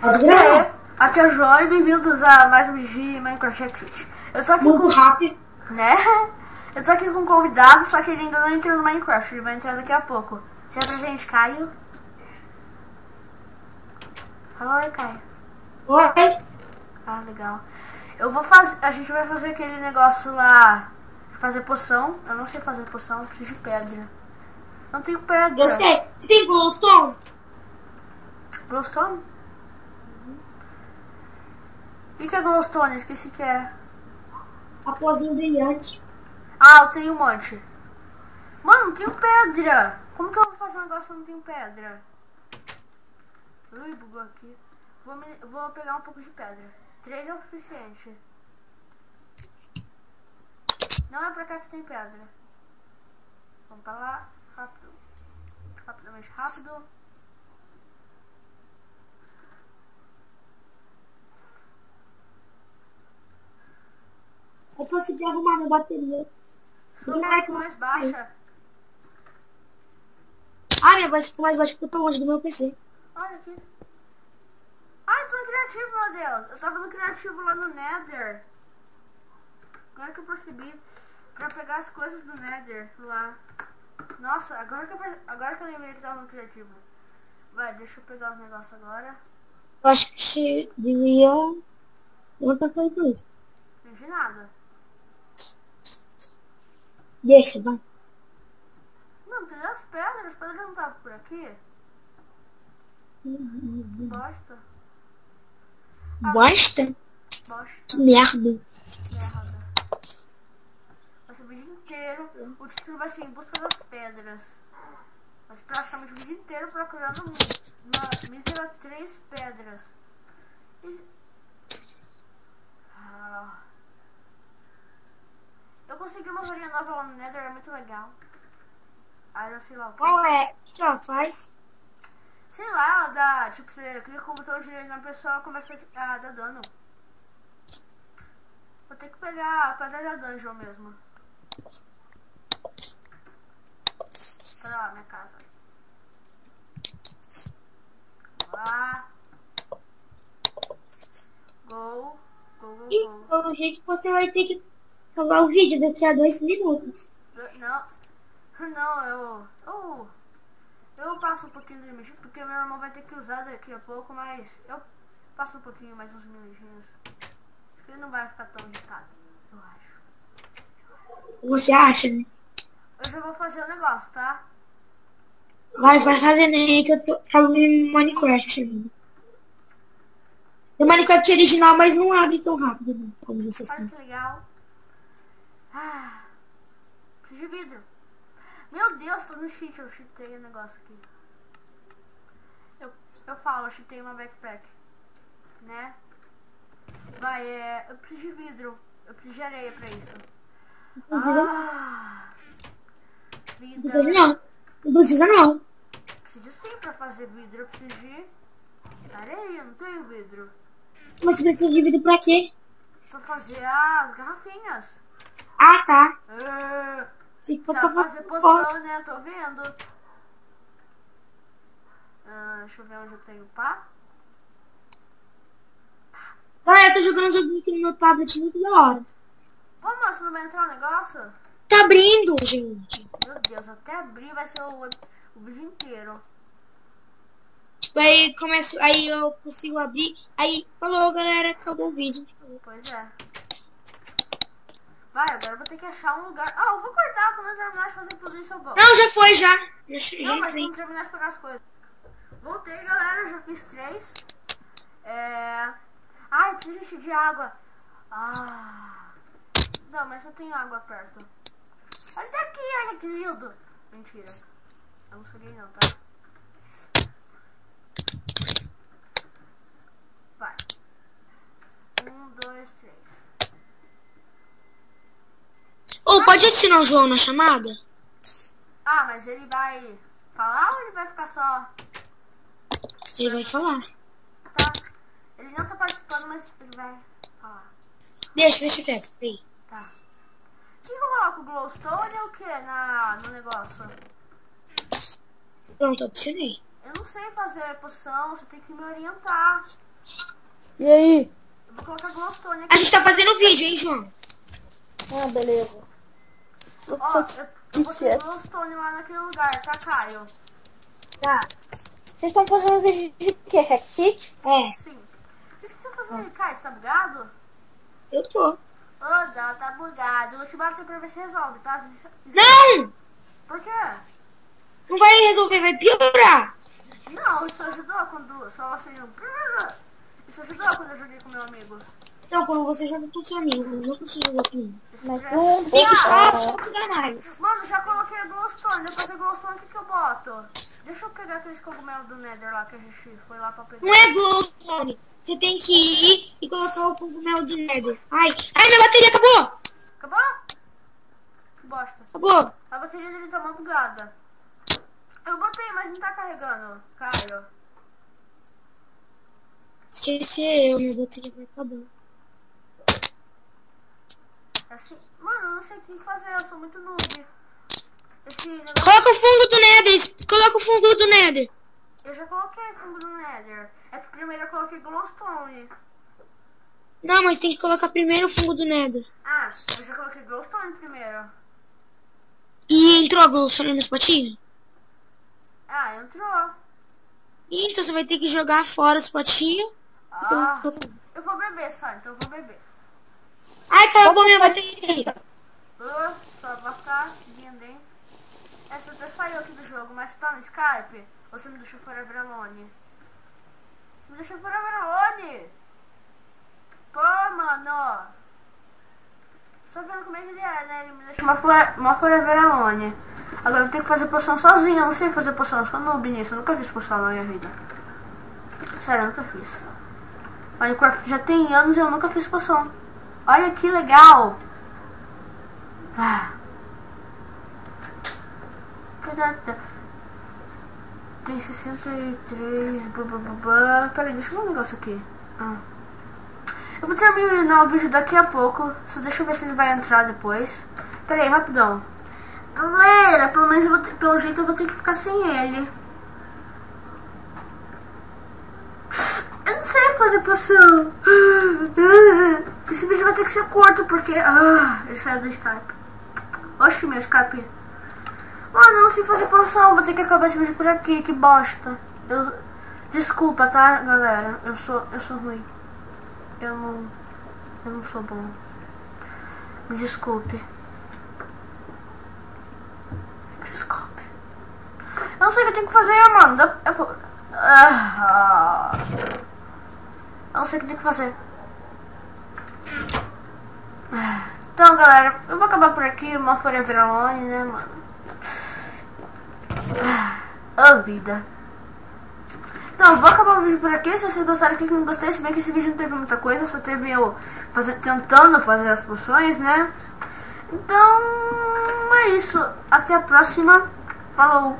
E aí, aqui é o João e bem-vindos a mais um vídeo de Minecraft Exit. Eu tô aqui muito rápido, né? Eu tô aqui com um convidado, só que ele ainda não entrou no Minecraft, ele vai entrar daqui a pouco. Se apresente, Caio. Fala oi, Caio. Oi. Ah, legal. A gente vai fazer aquele negócio lá, fazer poção. Eu não sei fazer poção, eu preciso de pedra. Não tenho pedra. Eu sei. Você tem glowstone? Glowstone? O que é glowstone? Esqueci que é. A pozinho brilhante. Ah, eu tenho um monte. Mano, não tenho pedra. Como que eu vou fazer um negócio se eu não tenho pedra? Ui, bugou aqui. Vou pegar um pouco de pedra. 3 é o suficiente. Não é pra cá que tem pedra. Vamos pra lá. Rápido. Rapidamente, rápido. Eu consegui arrumar minha bateria. Sua voz ficou mais baixa. Ah, minha voz ficou mais baixa porque eu tô longe do meu PC. Olha aqui. Ai, eu tô no criativo, meu Deus. Eu tava no criativo lá no Nether. Agora que eu percebi. Pra pegar as coisas do Nether lá. Nossa, agora que eu lembrei que tava no criativo. Vai, deixa eu pegar os negócios agora. Eu acho que você devia... Eu tô fazendo isso. Não entendi nada. Deixa, vai. Não, cadê as pedras? As pedras não estavam por aqui? Bosta. Bosta? Bosta. Que merda. Merda. Vai ser o vídeo inteiro. O título vai ser Em Busca das Pedras. Vai ser praticamente o vídeo inteiro procurando uma mísera 3 pedras. Eu consegui uma varinha nova lá no Nether, é muito legal. Aí eu sei lá o que. Qual é? O que ela faz? Sei lá, ela dá. Tipo, você clica com o botão direito na pessoa e começa a dar dano. Vou ter que pegar a pedra da dungeon mesmo. Pra lá, minha casa. Lá. Go. Então, gente, você vai ter que salvar o vídeo daqui a 2 minutos. Não, eu passo um pouquinho do limite, porque meu irmão vai ter que usar daqui a pouco, mas eu passo um pouquinho, mais uns minutinhos. Ele não vai ficar tão irritado, eu acho. Você acha, né? Eu já vou fazer o negócio, tá? Vai fazendo aí que eu tô no Minecraft ainda. O Minecraft original, mas não abre tão rápido, né? Como vocês Olha estão. que legal. Ah, preciso de vidro. Meu Deus, tô no cheat, eu cheatei o negócio aqui. Eu falo, eu cheatei uma backpack, né? Vai, eu preciso de vidro. Eu preciso de areia pra isso. Não precisa não. Não precisa não. Preciso sim pra fazer vidro. Eu preciso de areia, não tenho vidro. Mas você precisa de vidro pra quê? Pra fazer as garrafinhas. Ah, tá. Se for Precisa pra fazer poção, né? Tô vendo. Deixa eu ver onde eu tenho pá. Ah, eu tô jogando um joguinho aqui no meu tablet muito da hora. Pô, moço, não vai entrar o negócio? Tá abrindo, gente. Meu Deus, até abrir vai ser o vídeo inteiro. Tipo, aí começo, aí eu consigo abrir. Aí, falou, galera, acabou o vídeo. Pois é. Vai, agora eu vou ter que achar um lugar. Ah, eu vou cortar quando eu terminar de fazer tudo isso eu volto. Não, já foi, já. Não, mas quando terminar de pegar as coisas. Voltei, galera, já fiz 3. Ai, eu preciso de água. Não, mas eu tenho água perto. Olha daqui, olha que lindo. Mentira. Eu não suguei não, tá? Vai. 1, 2, 3. Ô, pode adicionar o João na chamada? Ah, mas ele vai falar ou ele vai ficar só... Ele vai falar. Tá. Ele não tá participando, mas ele vai falar. Deixa quieto. Aí. Tá. O que eu coloco? Glowstone ou o que no negócio? Pronto, adicionei. Eu não sei fazer poção, você tem que me orientar. E aí? Eu vou colocar glowstone A aqui. gente tá fazendo vídeo, hein, João? Ah, beleza. Ó, eu botei glowstone lá naquele lugar, tá, Caio? Tá. Vocês estão fazendo vídeo de quê? Hack City? É, Sim. O que você tá fazendo aí, Caio? Você tá bugado? eu tô. Ô, tá bugado. Eu vou te bater pra ver se resolve, tá? Não! Por quê? Não vai resolver, vai piorar. Não, isso ajudou quando só você... Isso ajudou quando eu joguei com meu amigo. Então, quando você joga com seu amigo, eu não consigo jogar comigo. Isso Mas já... não Deixa deixa. só jogar mais. Mano, já coloquei a glowstone. Depois da glowstone, o que eu boto? Deixa eu pegar aqueles cogumelos do Nether lá que a gente foi lá pra pegar. Não é glowstone. Você tem que ir e colocar o cogumelo do Nether. Ai, minha bateria acabou. Acabou? Que bosta. Acabou. A bateria dele tá uma bugada. Eu botei, mas não tá carregando, Caio. Esqueceu, minha bateria vai acabar. Assim, mano, eu não sei o que fazer, eu sou muito noob. Esse negócio... Coloca o fungo do Nether. Coloca o fungo do Nether. Eu já coloquei fungo no Nether. É que primeiro eu coloquei glowstone. Não, mas tem que colocar primeiro o fungo do Nether. Ah, eu já coloquei glowstone primeiro. E entrou a glowstone nos potinhos? Ah, entrou. Ih, então você vai ter que jogar fora os potinhos. Ah, eu vou beber só, então eu vou beber. Ai, acabou minha bateria. Só vai ficar vindo, hein? Essa até saiu aqui do jogo, mas você tá no Skype? Ou você me deixou Forever Alone? Você me deixou Forever Alone? Pô, mano. Você tá vendo como é que ele é, né? Ele me deixou uma Forever Alone. Agora eu vou ter que fazer poção sozinho. Eu não sei fazer poção, eu sou noob nisso. Eu nunca fiz poção na minha vida. Sério, eu nunca fiz. Minecraft já tem anos e eu nunca fiz poção. Olha que legal. Ah. Tem 63. Peraí, deixa eu ver um negócio aqui. Eu vou terminar o vídeo daqui a pouco. Só deixa eu ver se ele vai entrar depois. Peraí, rapidão. Galera, pelo menos pelo jeito eu vou ter que ficar sem ele. Eu não sei fazer poção. Esse vídeo vai ter que ser curto porque... ele saiu do Skype. Oxi, meu Skype. Mano, não sei fazer poção. Vou ter que acabar esse vídeo por aqui. Que bosta. Desculpa, tá, galera? Eu sou ruim. Eu não sou bom. Me desculpe. Desculpe. Eu não sei o que eu tenho que fazer, mano. Eu não sei o que eu tenho que fazer. Então, galera, eu vou acabar por aqui. Uma Forever Alone, né, mano? Vida. Então, eu vou acabar o vídeo por aqui. Se vocês gostaram, clique no gostei. Se bem que esse vídeo não teve muita coisa, só teve eu tentando fazer as poções, né? Então, é isso. Até a próxima. Falou.